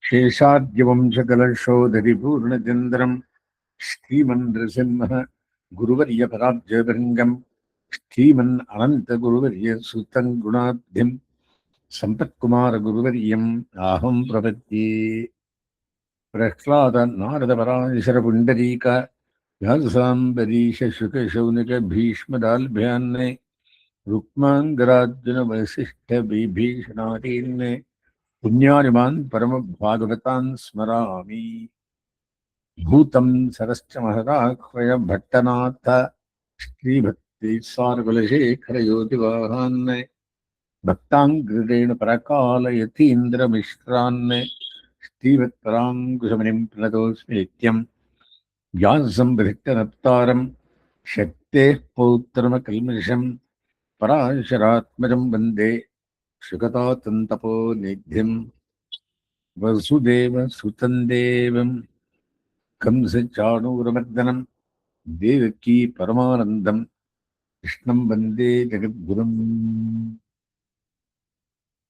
शेषाद्यवंशकलशोधरिपूर्णचन्द्रम् श्रीमन्नृसिंह गुरुवर्यपराब्जभृङ्गम् श्रीमन् अनन्तगुरुवर्यसुतं गुणाब्धिं सम्पत्कुमारगुरुवर्यम् आहं प्रपद्ये। प्रह्लाद नारदपराशरपुण्डरीक व्यासाम्बरीशशुकशौनकभीष्मदाल्भ्यान्ने रुक्माङ्गरार्जुनवसिष्ठविभीषणादीन्ने पुण्यानिमान् परमभागवतान् स्मरामि। भूतं सरश्च महदाह्वय भट्टनाथ श्रीभक्तिसारकुलशेखरयोगिवाहान् भक्ताङ्कृतेन परकालयतीन्द्रमिश्रान् श्रीवत्पराङ्कुशमुनिं प्रणतोऽस्मि नित्यं व्याससम्पृक्तनप्तारं शक्तेः पौत्रमकल्मषं पराशरात्मजं वन्दे सुगतातन्तपोनिधिं वसुदेवसुतं देवं कंसचाणूरमर्दनं देवकी परमानन्दं कृष्णं वन्दे जगद्गुरुम्.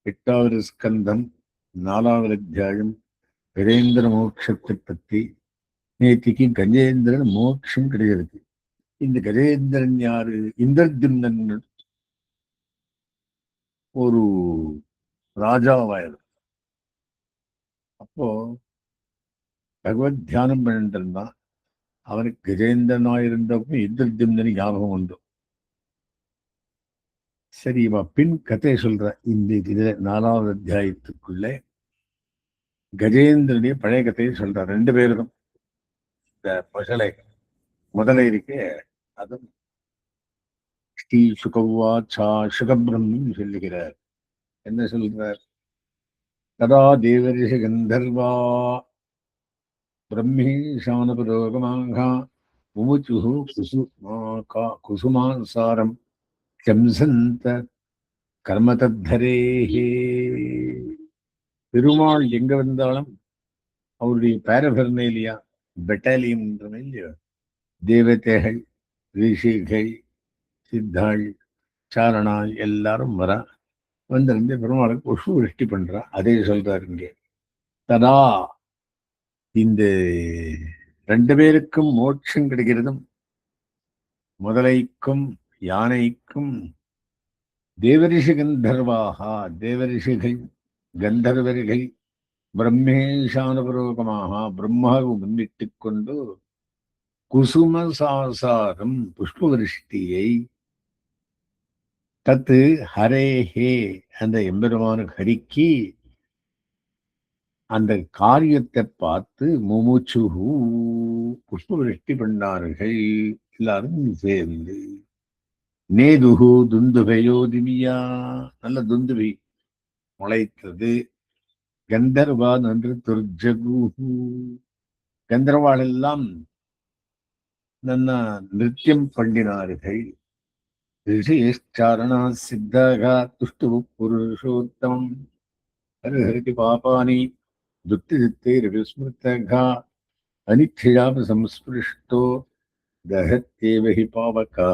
எட்டாவது ஸ்கந்தம் 4வது அத்தியாயம் கஜேந்திர மோட்சத்தை பற்றி. நேத்திக்கு கஜேந்திரன் மோட்சம் கிடையாது. இந்த கஜேந்திரன் யாரு? இந்திரத்யும்னன் ஒரு ராஜாவாயிரு. அப்போ பகவத் தியானம் பண்ணிட்டு இருந்தான். அவனுக்கு கஜேந்திரனாயிருந்தப்போ இந்திரத்யும்னன் ஞாபகம் உண்டு. சரி, இவ பின் கதையை சொல்ற. இந்த இதுல 4வது அத்தியாயத்துக்குள்ளே கஜேந்திரனுடைய பழைய கதையை சொல்ற. 2 பேரும் இந்த பசலை முதல்ல இருக்கே, அது ஸ்ரீ சுகவாச்சா சுகபிரம்மன் சொல்லுகிறார். என்ன சொல்றார்? ததா தேவரிஷி கந்தர்வா பிரம்மேஷான புரோகமாகா முமுச்சுஹு குசுமாசாரம் சம்சந்த கர்மதத்தரேஹே. பெருமாள் எங்க வந்தாலும் அவருடைய பேரபர்னேலியா பெட்டாலியம் இல்லையோ, தேவதைகள், ரிஷிகள், சித்தாள், சாரணாள் எல்லாரும் வரா. வந்திருந்து பெருமாளுக்கு புஷ்ப விருஷ்டி பண்றா. அதே சொல்றாரு இங்கே. ததா இந்த 2 பேருக்கும் மோட்சம் கிடைக்கிறதும் முதலைக்கும் யானைக்கும் தேவரிஷி கந்தர்வாகா, தேவரிஷிகள் கந்தர்வர்கள் பிரம்மேஷானுபரோகமாக பிரம்மாவை முன்னிட்டு கொண்டு குசுமசாசாரம் புஷ்பவிருஷ்டியை தத்து ஹரேஹே அந்த எம்பெருமான ஹரிக்கு அந்த காரியத்தை பார்த்து முமுச்சுஹு புஷ்பவிருஷ்டி பண்ணார்கள் எல்லாரும் சேர்ந்து. நேதுகு துந்துபயோதிமியா, நல்ல துந்துபி முளைத்தது. கந்தர்வா நன்று துர்ஜகுஹு, கந்தர்வாள் எல்லாம் நல்ல நிருத்தியம் பண்ணினார்கள். ரிஷிச்சாரணா சித்தக துஷ்டு புருஷோத்தமம் ஹரிஹரிதி பாபானி துக்திதித்தைர் விஸ்மிருதகா அனிக்ஷயாப சம்ஸ்பிருஷ்டோ தஹத்தேவ ஹி பாவகா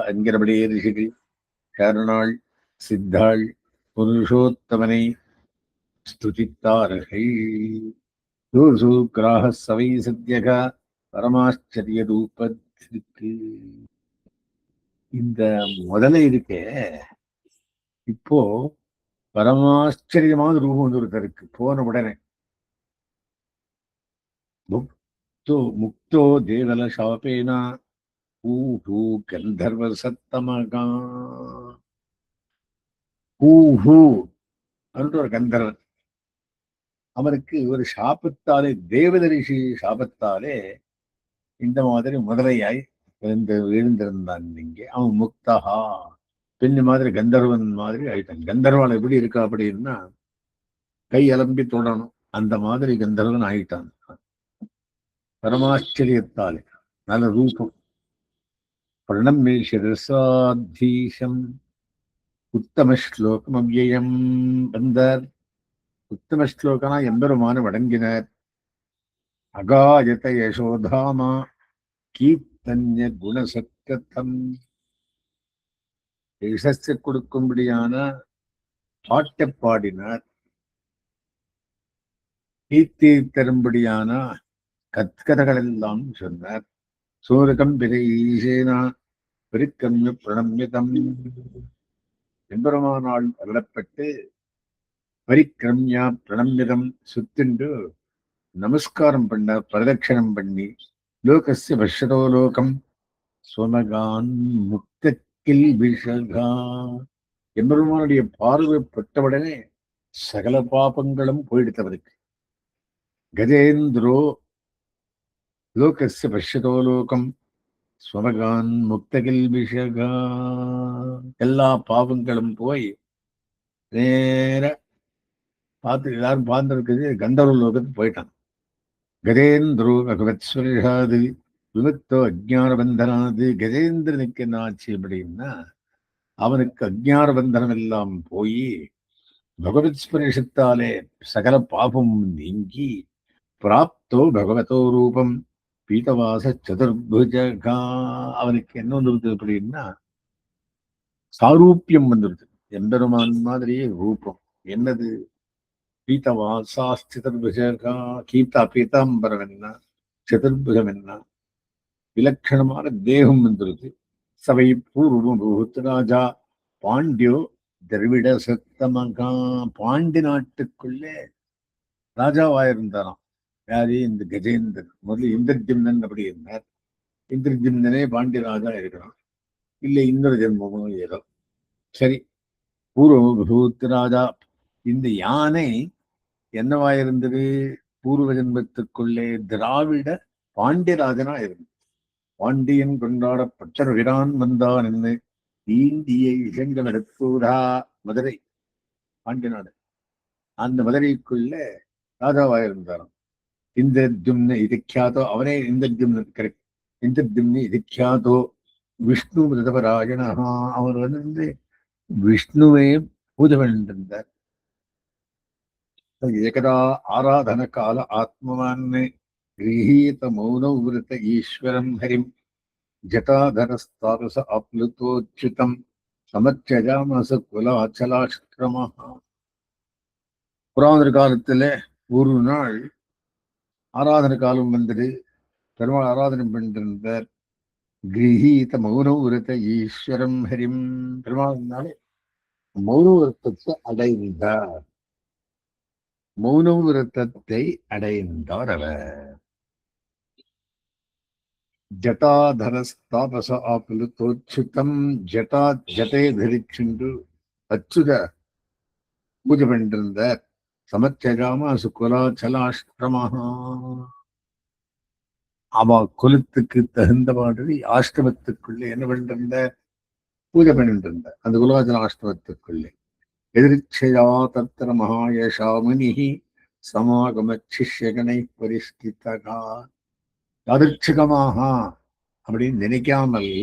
என்கிறபடியே ரிஷிகள், சாரணாள், சித்தாள் புருஷோத்தமனை ஸ்துதித்தார்கள். யோசு கிராக சவை சத்யக பரமாச்சரிய ரூபத்திற்கு. இந்த முதல்ல இருக்கே, இப்போ பரமாச்சரியமான ரூபம் வந்து ஒருத்தருக்கு போன உடனே முக்தோ தேவல சாபேனா ஊஹூ கந்தர்வ சத்தமகா. ஊஹூ என்று ஒரு கந்தர்வன், அவனுக்கு ஒரு சாபத்தாலே, தேவதரிசி சாபத்தாலே இந்த மாதிரி முதலையாய் எழுந்திருந்தான். இங்கே அவன் முக்தஹா, பெண்ணு மாதிரி கந்தர்வன் மாதிரி ஆயிட்டான். கந்தர்வால் எப்படி இருக்கா அப்படின்னா கை அலம்பி தொடணும், அந்த மாதிரி கந்தர்வன் ஆயிட்டான் பரமாச்சரியத்தாலே. நல்ல ரூபம். பிரணம்ய சிரசாதீசம் உத்தம ஸ்லோகம் அவ்யயம் வந்தார். உத்தம ஸ்லோகனா எம்பெருமான வணங்கினார். அகாயத யசோதாமா கீர்த்தன்ய குணசத்தம், யசஸ்ஸை கொடுக்கும்படியான பாட்டை பாடினார். கீர்த்தி தரும்படியான கத்கதைகள் எல்லாம் சொன்னார். சூரகம் பிரைசேனா பெருக்கம்ய பிரணம்யதம் எம்பெருமானால் அருளப்பட்டு பரிக்கிரம்யா பிரணம்யதம் சுத்தின்று நமஸ்காரம் பண்ண பிரதட்சணம் பண்ணி லோகஸ்ய பஷ்யதோ லோகம் சொனகான் முக்தக்கில் விஷகா எம்பெருமானுடைய பார்வை பட்டவுடனே சகல பாபங்களும் போயிடுத்தவருக்கு. கஜேந்திரோ லோகஸ்ய பஷ்யதோ லோகம் ஸ்வமகான் முக்தகில் விஷகா எல்லா பாவங்களும் போய் நேர பார்த்து எல்லாரும் பார்த்துருக்குது கந்தர்வ லோகத்துக்கு போயிட்டான். கஜேந்திரோ பகவத் ஸ்வரிஷாது விமுக்தோ அஜ்ஞான பந்தனாது. கஜேந்திரனுக்கு என்ன ஆச்சு அப்படின்னா அவனுக்கு அஜ்ஞான பந்தனம் எல்லாம் போய் பகவத் ஸ்பரிஷத்தாலே சகல பாபம் நீங்கி பிராப்தோ பகவதோ ரூபம் பீதவாச சதுர்புஜகா. அவனுக்கு என்ன வந்துருது அப்படின்னா சாரூப்பியம் வந்துருது. எம்பெருமான் மாதிரியே ரூபம். என்னது? பீதவாசா சதுர்புஜகா. கீதா பீதாம்பரம் என்ன, சதுர்புஜம் என்ன, விலட்சணமான தேகம் வந்துருது. சபை பூர்வம் ராஜா பாண்டியோ திரவிட சத்தமகா. பாண்டி நாட்டுக்குள்ளே ராஜாவாயிருந்தாராம். யாரு? இந்த கஜேந்திரன். முதல்ல இந்திரஜிம்னன் அப்படி இருந்தார். இந்திரஜிம்னனே பாண்டி ராஜா இருக்கிறான். இல்லை இன்னொரு ஜென்மமும் ஏதோ. சரி, பூர்வ ராஜா. இந்த யானை என்னவாயிருந்தது? பூர்வ ஜென்மத்துக்குள்ளே திராவிட பாண்டியராஜனா இருந்தது. பாண்டியன் கொண்டாடப்பட்ட விரான் வந்தான் என்று இந்திய இசங்கள் எடுத்தூரா மதுரை பாண்டிய நாடு. அந்த மதுரைக்குள்ள ராஜாவாயிருந்தாராம். இந்திரஜும்ன இதிக்யாதோ. அவனே இந்திரஜும்ன. கரெக்ட். இந்திரஜும்னி இதிக்யாதோ விஷ்ணு மிருதபராயணா. அவர் வந்து விஷ்ணுவே பூஜை பண்ணிருந்தார். ஏகதா ஆராதன கால ஆத்மவான் கிரகீத மௌன விருத்த ஈஸ்வரம் ஹரிம் ஜட்டாதரஸ்தாரச அப்ளுதோச்சிதம் சமச்சஜாமச குலாச்சலாஷ்கிரமா. புராதன காலத்துல ஒரு நாள் ஆராதன காலம் வந்துட்டு பெருமாள் ஆராதனை பண்ணிருந்தார். கிரகீத மௌன விரத ஈஸ்வரம் ஹரிம். பெருமாள்னாலே மௌன விரதத்தை அடைந்தார். மௌன விரதத்தை அடைந்தார் அவர். ஜட்டாதரஸ்தாபச ஆப்ளுதோச்சிதம். ஜட்டா ஜட்டை தரிச்சுண்டு அச்சுத பூஜை பண்ணிருந்தார். சமச்சஜாம சுகுலாச்சலாஷ்டிரமஹா. அவ குலத்துக்கு தகுந்த மாதிரி ஆஷ்டமத்துக்குள்ளே என்ன பண்ணிருந்த? பூஜை பண்ணிட்டு இருந்த. அந்த குலாச்சல ஆஷ்டமத்துக்குள்ளே எதிர்ச்சையா தத்திர மகாயஷா முனிஹி சமாகம சிஷ்யகனை பரிஷ்டிதகா. யாதிர்ச்சிகமாக அப்படின்னு நினைக்காமல்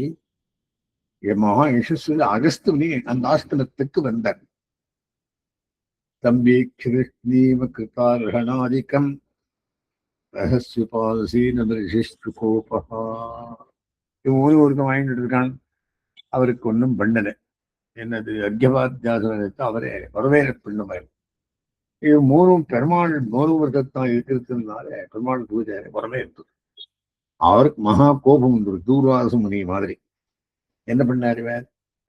என் மகா யசஸ்வி அகஸ்து முனி அந்த ஆஷ்டமத்துக்கு வந்தார். தம்பீக்ஷிருஷ்ணீம கிருதார்ஹணாதிக்கம் ரகசியபாசீன கோபகா. இவன் ஒருத்தன் வாங்கிட்டு இருக்கான். அவருக்கு ஒன்றும் பண்ணலை. என்னது? அர்க்கபாத்தியாசனத்தை அவரே வரவேற்பு. இது மூணும் பெருமாள் மூணு வருஷத்தான் இருக்கிறதுனால பெருமாள் பூஜை வரவேற்பு. அவருக்கு மகா கோபம் உண்டு. தூர்வாச முனி மாதிரி. என்ன பண்ணாரு?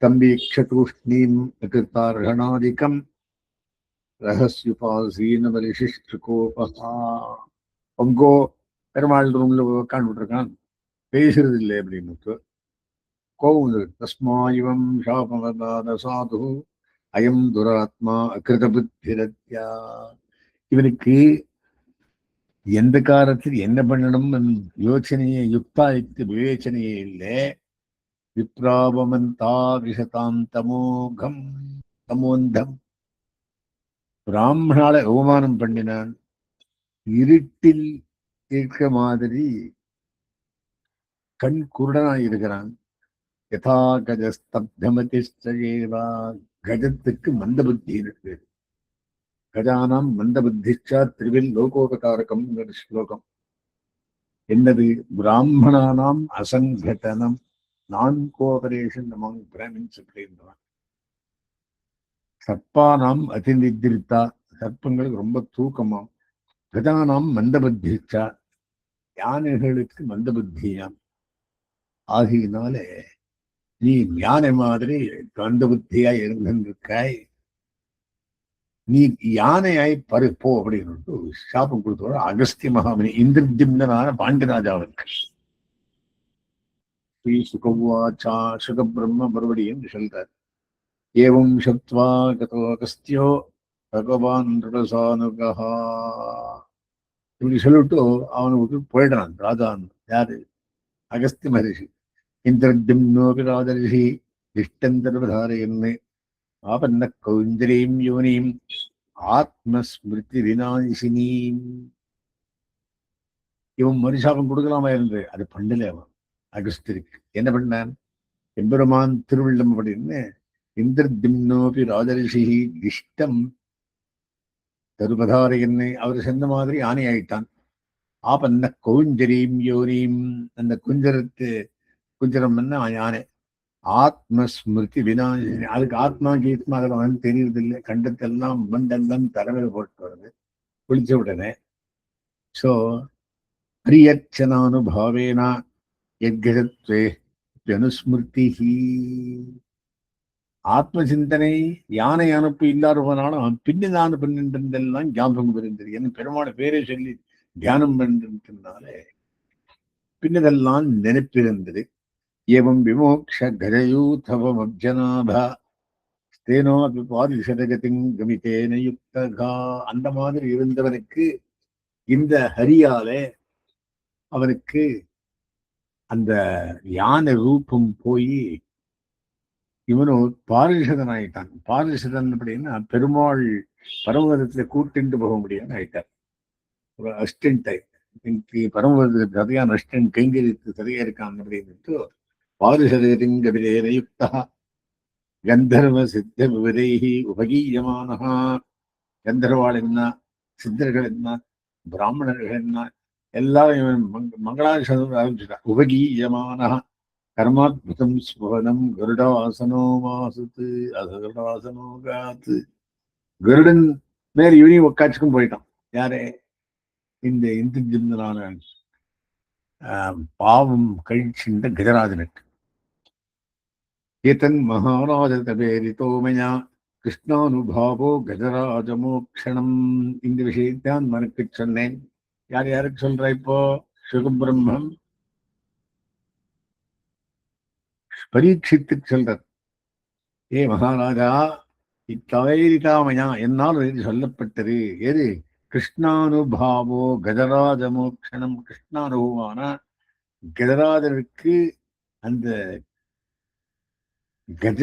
தம்பி க்ஷதூஷ்ணீம் கிருத்தார்ஹணாதிக்கம் ரகசியபாசீன கோபகா. பொங்கோ பெருமாள் ரூம்ல உட்காந்துட்டு இருக்கான், பேசுறது இல்லை அப்படின்னு கோபம். தஸ்மாயிவம் சாபமதாத சாது அயம் துராத்மா அகிருத புத்திரத்யா. இவனுக்கு எந்த காலத்தில் என்ன பண்ணணும் யோசனையே யுக்தாயுக்தி விவேச்சனையே இல்லை. விப்ராபமந்தா விஷதாம் தமோகம் தமோந்தம். பிராமணால அவமானம் பண்ணினான். இருட்டில் இருக்க மாதிரி கண் குருடனாய் இருக்கிறான். யதா கஜ ஸ்தப்தமதிஷ்டேவா. கஜத்துக்கு மந்த புத்தி இருக்கு. கஜானாம் மந்த புத்திச்சா திருவில் லோகோபகாரகம் ஸ்லோகம். என்னது? பிராமணானாம் அசங்கடனம், நான் கோஆபரேஷன் அமாங் பிராமின்ஸ் அப்படின்றான். சர்ப்பானாம் அதிநிதிரித்தா. சர்ப்பங்களுக்கு ரொம்ப தூக்கமாம். கதானாம் மந்தபுத்திச்சா, யானைகளுக்கு மந்த புத்தியாம். ஆகியனாலே நீ யானை மாதிரி மந்த புத்தியாய் இருந்திருக்காய், நீ யானையாய் பருப்போ அப்படின்னு சாபம் கொடுத்தோட அகஸ்திய மகாமணி இந்திரதிம்னான பாண்டியராஜாவுக்கு. ஸ்ரீ சுகவாச்சா, சுக பிரம்ம மறுபடியும் சொல்றார். ஏவம் சத்வா கதோ அகஸ்தியோ பகவான் ருடசானுகா. இப்படி சொல்லிட்டு அவனுக்கு போயிடுறான் ராஜான். யாரு? அகஸ்திய மகரிஷி. இந்திரதிம்னோபி ராஜரிஷி திஷ்டந்தர்வதாரயன்னு ஆபன்ன கௌந்தரீம் யோனியும் ஆத்மஸ்மிருதி விநாசினீம். இவன் மறுசாபம் கொடுக்கலாமா இருந்து அது பண்ணல. அவன் அகஸ்தியருக்கு என்ன பண்ணான்? எம்பெருமான் திருவள்ளம் அப்படின்னு இந்திரதிம்னோபி ராஜரிஷி திஷ்டம் தருபதாரயன்னு அவர் சொன்ன மாதிரி ஆணை ஆயிட்டான். ஆபன்ன கௌஞ்சரீம் யோனியும், அந்த குஞ்சரம் யானை. ஆத்மஸ்மிருதி விநாசினி, அதுக்கு ஆத்மா கீத்மா அதெல்லாம் வந்து தெரியறது இல்லை. கண்டத்தெல்லாம் மண்டெல்லாம் தலைமையில் போட்டு வருது குளிச்ச உடனே. ஸோ பிரியச்சனானுபாவேனா எத்கதத்வே ஜனுஸ்மிருதி. ஆத்ம சிந்தனை யானை அனுப்பு இல்லாதவனாலும் பின்னிதான் பண்ணின்றதெல்லாம் ஞாபகம் இருந்தது. என் பெருமான பேரை சொல்லி தியானம் பண்ணினாலே பின்னதெல்லாம் நினைப்பிருந்தது. ஏவம் விமோக்ஷ கஜயூதவமப்ஜநாப ஸ்தேனோபி பாரிஷதகதிங் கமிதேன யுக்தகா. அந்த மாதிரி இருந்தவனுக்கு இந்த ஹரியாலே அவனுக்கு அந்த யானை ரூபம் போய் இவனும் பாரிஷதன் ஆயிட்டான். பாரிஷதன் அப்படின்னா பெருமாள் பரமபதத்துல கூட்டிட்டு போக முடியும்னு ஆயிட்டார். ஒரு அசிஸ்டன்ட் டைப். பரமபதத்துக்கு சரியான அசிஸ்டன்ட் கைங்கரித்து சரியா இருக்கான் அப்படின்ட்டு பாரிஷதகதிங் கமிதேன யுக்தகா கந்தர்வ சித்த விவரைஹி உபகீயமானஹா. கந்தர்வாள் என்ன, சித்தர்கள் என்ன, பிராமணர்கள் என்ன, எல்லாரும் மங்களாசனம் ஆரம்பிச்சுட்டான். உபகீயமானஹா கர்மாத்புதம் ஸ்பவனம் கருடாசனோ மாசுத்து கருடாசனோ காத்து. கருடன் மேல் யுனி உட்காச்சுக்கும் போயிட்டான். யாரே? இந்த இந்திரஜிம்னான பாவம் கழிச்சின்ற கஜராஜனுக்கு. ஏதன் மகாராஜ தபேரிதோ மயா கிருஷ்ணானுபாவோ கஜராஜமோக்ஷணம். இந்த விஷயத்தான் மனுக்கு சொன்னேன். யார் யாருக்கு சொல்ற? இப்போ சுகபிரம்மம் பரீட்சித்துக்கு சொல்றார். ஏ மகாராஜா, இத்தவைரிதாமயா, என்னால் இது சொல்லப்பட்டது. எது? கிருஷ்ணானுபாவோ கஜராஜமோக்ஷணம். கிருஷ்ணானுபவமான கஜராஜருக்கு அந்த கஜ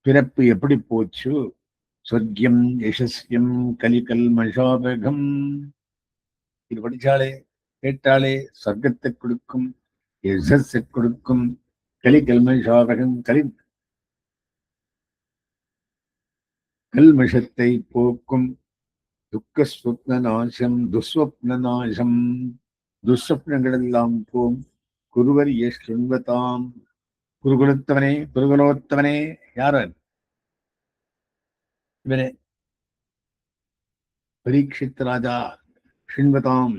பிறப்பு எப்படி போச்சு? சொர்க்கியம் யசஸ்யம் கலிகல்மஷாபகம். இது படிச்சாலே கேட்டாலே சொர்க்கத்தை கொடுக்கும், யசஸை கொடுக்கும், கலிகல்மஷாபகம் கல்மஷத்தை போக்கும், துக்கஸ்வப்ன நாசம் துஸ்வப்ன நாசம். துஸ்வப்னங்கள் எல்லாம் போம். குருவர் எஸ்வதாம். குருகுலத்தவனே, குருகுலோத்தவனே. யாரன்? இவனே பரீட்சித் ராஜா. ஷிண்வதாம்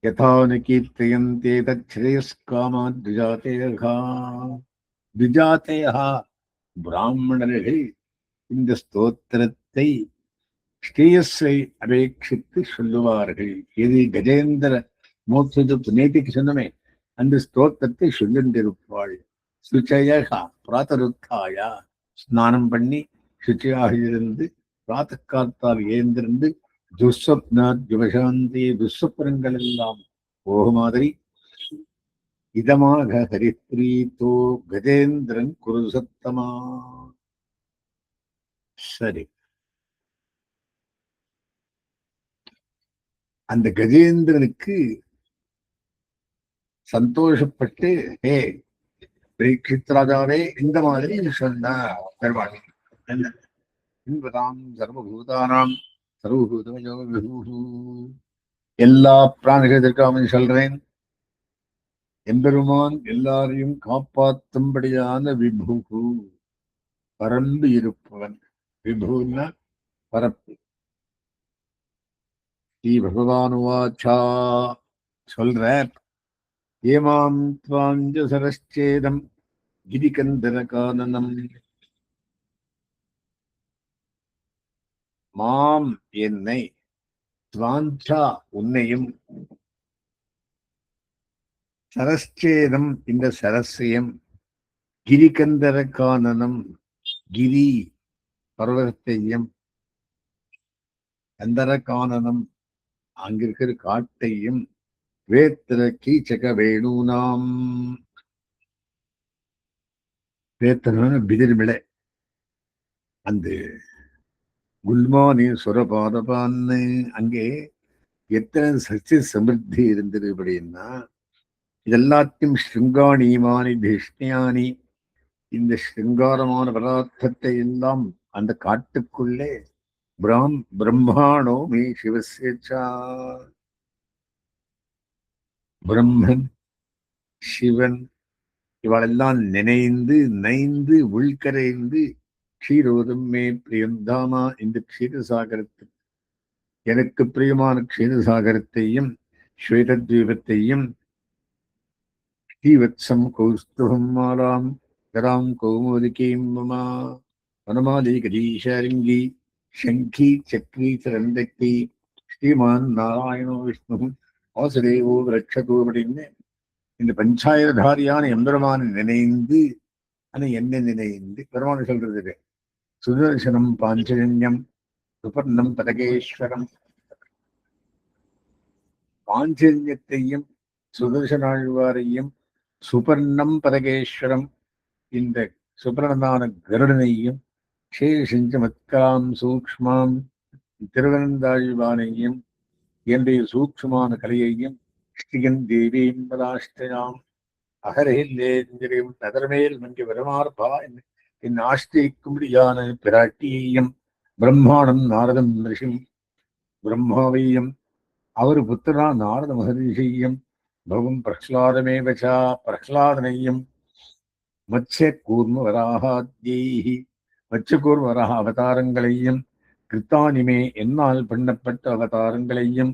யதா நகீர்த்தயந்தே தச்ரேயஸ்காமா துஜாதேயகா. துஜாதேயா பிராமணர்கள் இந்த ஸ்தோத்திரத்தை ஸ்ரேயஸை அபேட்சித்து சொல்லுவார்கள். எது? கஜேந்திர மோட்சத்து நேற்றுக்கு சொன்னமே அந்த ஸ்தோத்திரத்தை சொல்லிருப்பாள். சுச்சயகா பிராத்தருத்தாயா, ஸ்நானம் பண்ணி சுச்சியாக இருந்து பிராத்தக்காத்தால் ஏந்திருந்து துஸ்வப்னாத் யுவசாந்தி, துஸ்வப்னங்கள் எல்லாம் போக மாதிரி இதமாக ஹரிப்ரீத்தோ கஜேந்திரன் குருசத்தமா. சரி, அந்த கஜேந்திரனுக்கு சந்தோஷப்பட்டு, ஹே பரீட்சித் ராஜாவே, இந்த மாதிரி சொன்ன பெருமாள் என்பதாம் சர்வபூதானாம் சர்வபூதமயோ விபூ. எல்லா பிராணிகளுக்கு அவன் சொல்றேன். எம்பெருமான் எல்லாரையும் காப்பாற்றும்படியான விபூ, பரந்து இருப்பவன். விபூன்னா பரப்பு. ஸ்ரீ பகவானுவாச்சா சொல்ற ஏமாம் துவாஞ்ச சரச்சேதம் கிரிகந்தர கானனம் மாம் என்னை துவாஞ்சா உன்னையும் சரச்சேதம் இந்த சரஸ்யம் கிரிகந்தர கானனம் கிரி பர்வதத்தையும் கந்தர கானனம் அங்கிருக்கிற காட்டையும் வேத்திர கீச்சக வேணூனாம் வேத்திரன்னு பிதிர்மிளை அந்த குல்மானி சுரபாதபான்னு அங்கே எத்தனை சக்தி சமிருத்தி இருந்தது அப்படின்னா இதெல்லாத்தையும் ஸ்ருங்காணிமானி திஷ்ணியானி இந்த ஸ்ருங்காரமான பதார்த்தத்தை எல்லாம் அந்த காட்டுக்குள்ளே பிரம்மாணோ மே சிவசேச்சா பிரம்மன் சிவன் இவளெல்லாம் நினைந்து நைந்து உள்கரைந்து க்ஷீரோதம் மே பிரியந்தாமா இந்த க்ஷீரசாகரத்தை எனக்கு பிரியமான க்ஷீரசாகரத்தையும் ஸ்வேதத்வீபத்தையும் ஸ்ரீவத்சம் கௌஸ்துபம் மாலாம் கராம் கௌமோதிகீம் மமா வனமாலி கதீஷாரிங்கி சங்கி சக்ரி சரந்தக்கி ஸ்ரீமான் நாராயணோ விஷ்ணு வாசுதேவோ ரட்சகோ அப்படின்னு இந்த பஞ்சாயதாரியான எம்பெருமான நினைந்து ஆனா என்ன நினைந்து பெருமான் சொல்றது சுதர்சனம் பாஞ்சஜன்யம் சுபர்ணம் பதகேஸ்வரம் பாஞ்சஜன்யத்தையும் சுதர்சனாழ்வாரையும் சுபர்ணம் பதகேஸ்வரம் இந்த சுபர்ணனான கருடனையும் சேஷஞ்ச மத்காம் சூக்ஷ்மாம் திருவனந்தாழ்வானையும் என்னுடைய சூக்ஷ்மமான கலையையும் ஸ்ரீகன் தேவீம் பதாஷ்டயாம் அகரேந்தேந்திரியும் நகரமேல் மங்கி வரமார்பா என் ஆஷ்டிக்கும்படியான பிராட்டியையும் பிரம்மாணம் நாரதம் ரிஷிம் பிரம்மாவையும் அவர் புத்திரா நாரத மகரிஷியும் பவம் பிரஹ்லாதமேவச்சா பிரஹ்லாதனையும் மத்ய கூர்ம வராகாத்யைஹி மத்ய கூர்ம வராக அவதாரங்களையும் கிருத்தானிமே என்னால் பண்ணப்பட்ட அவதாரங்களையும்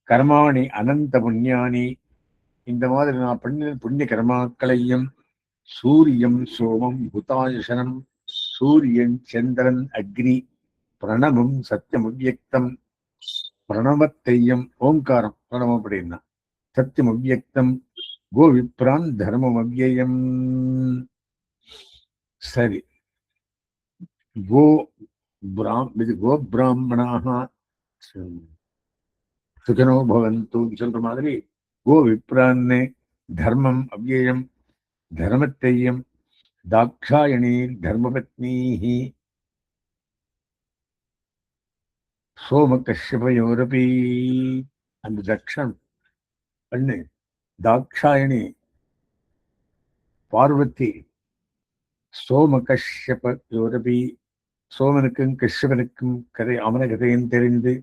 கர்மாணி அனந்த புண்ணியானி இந்த மாதிரி நான் பண்ண புண்ணிய கர்மாக்களையும் சூரியம் சோமம் புதாயுஷனம் சூரியன் சந்திரன் அக்னி பிரணவம் சத்தியம் அவ்யக்தம் பிரணவத்தையும் ஓங்காரம் பிரணவம் அப்படின்னா சத்தியம் அவ்யக்தம் கோவிப்ரான் தர்மம் அவ்யயம் சரி கோ பிராமணாக சுகனோ பவந்து சொல்ற மாதிரி கோ விப்ரான்னு தர்மம் அவ்யயம் தர்மத்தையும் தாக்ஷாயணி தர்மபத்னீஹி சோம கஷ்யபயோரபி அந்த தக்ஷன் பண்ணு தாக்ஷாயணி பார்வதி சோம கஷ்யபயோரபி சோமனுக்கும் கஷ்யபனுக்கும் கதை அவன கதையும் தெரிந்து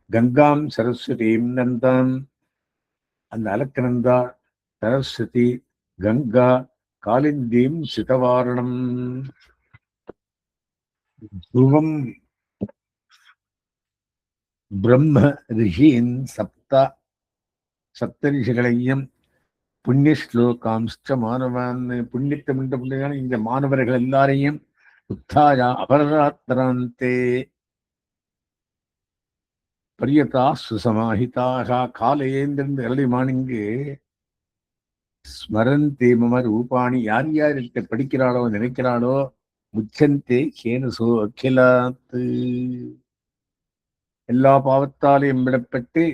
கங்காம் சரஸ்வதியும் நந்தான் அந்த அலக்கநந்தா சரஸ்வதி கங்கா காலிந்தீம் சிதவாரணம் துருவம் பிரம்ம ரிஷியின் சப்தரிஷிகளையும் புண்ணிய ஸ்லோகாம்ஸ்ட மாணவன் புண்ணியத்தமிழ்ந்த இந்த மாணவர்கள் எல்லாரையும் உத்தாயா அபராத்திராந்தே பரியதா சுசமாஹிதாக காலையேந்திருந்து early morning ஸ்மரந்தே மம ரூபாணி யார் யார் படிக்கிறாளோ நினைக்கிறாளோ முச்சந்தே கேனசோ அகிலாத்து எல்லா பாவத்தாலையும் விடப்பட்டு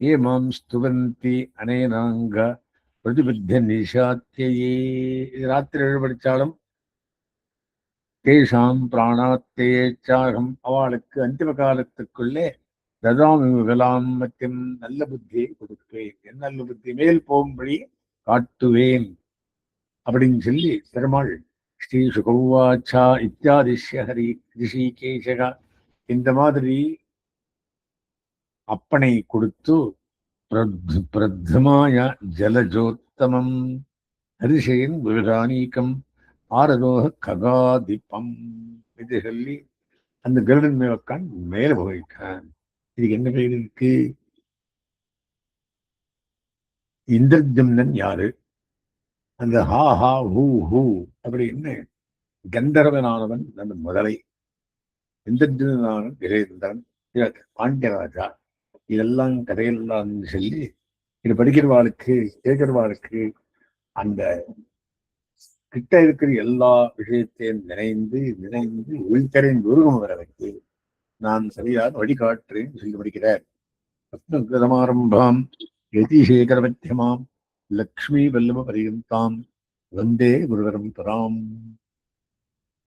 ஏ மாம் ஸ்துவந்தி அனேனாங்க பிரதிபத்த நிஷாத்தியே ராத்திரி படித்தாலும் தேஷாம் பிராணாத்தேச்சாகம் அவளுக்கு அந்திம காலத்துக்குள்ளே ததாமி விகலாம் மற்றும் நல்ல புத்தியை கொடுப்பேன் என் நல்ல புத்தி மேல் போகும்படி காட்டுவேன் அப்படின்னு சொல்லி பெருமாள் ஸ்ரீ சுகவாச்சா இத்தியாதிஷ்ய ஹரி ரிஷிகேஷகா இந்த மாதிரி அப்பனை கொடுத்து பிரதமாய ஜலஜோத்தமம் ஹரிஷயன் விவராணீக்கம் ஆரதோக ககாதிப்பம் இது சொல்லி அந்த கருடன் மேல உட்காந்து மேல போயிட்டான். இதுக்கு என்ன பேர் இருக்கு? இந்திரஜம்னன் யாரு, அந்த ஹா ஹா ஹூ ஹூ அப்படின்னு கந்தர்வனானவன் அந்த முதலை, இந்திரஜனானவன் கஜேந்திரன், பாண்டியராஜா, இதெல்லாம் கதையெல்லாம் சொல்லி இது படிக்கிறவாளுக்கு கேட்கிறவாளுக்கு அந்த கிட்ட இருக்கிற எல்லா விஷயத்தையும் நினைந்து நினைந்து உள்கரையின் உருவம் வரவைக்கு நான் சரியாக வழிகாட்டுறேன் சொல்லி படிக்கிறார். ரத்னகிரதமாரம்பாம் யதிசேகரமத்தியமாம் லக்ஷ்மி வல்லப பரியந்தாம் வந்தே குருவரம் பராம்.